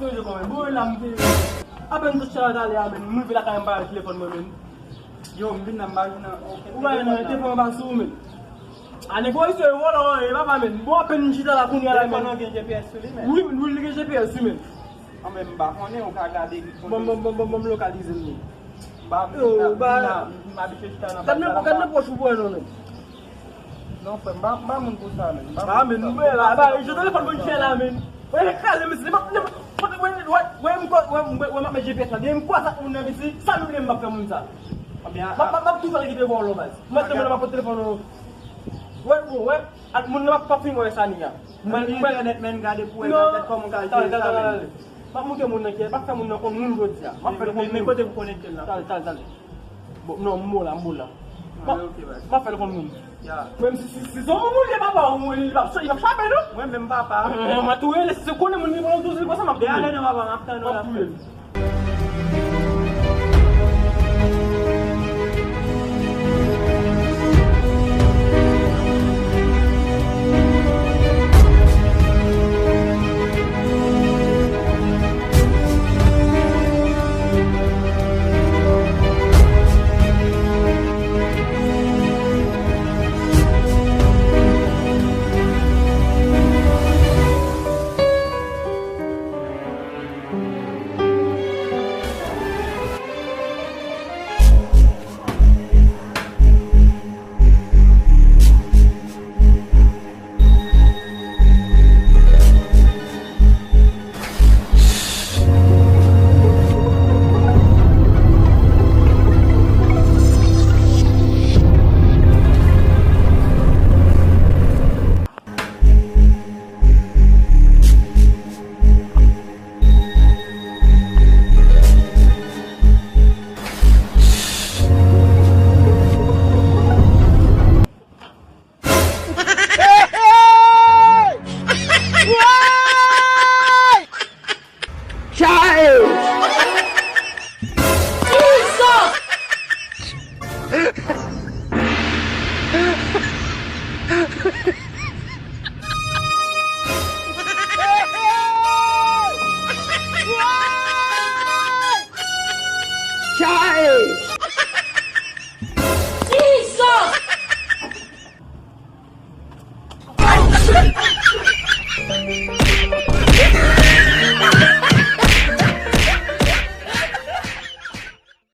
setuju ko men. Boy lam ti. Aben to chala dali amen. Mu bi la ka mbaa téléphone mo men. Yo mbina mbali na okay. Uwa na téléphone ba su men. Ane ko iso wala e baba men. Bo pen njita la kuni ala men. Téléphone gen GPS sur lui mais. Oui, oui, le GPS men. En même pas, on est au cas garder. Bom localize ni. Ba ma bi chita na. Kan na po shubo no. Non, frère, ba mun ko sa men. Ah men, ba je téléphone mo chela men. Ouais, kale mi ouais ma GPS là, dem quoi ça on avait dit ça nous m'a fait mon ça. Bien. Ma tout va quitter voir le base. Ma téléphone. Ouais, ak mun na pas film ça ni ya. Man internet men garder pour être comme gars. Ma mu ke mun na ke, ba ka mun na ko mun do dia. Ma fait ko mais côté connecté là. Tal. Bon non, mola. Ma fait ko mun. Ya. Même si son moun le papa, il va chaper non? Moi même papa. Ma tout elle se connaît mon niveau tout c'est quoi ça m'a bien aller na baba after no la. Jesus!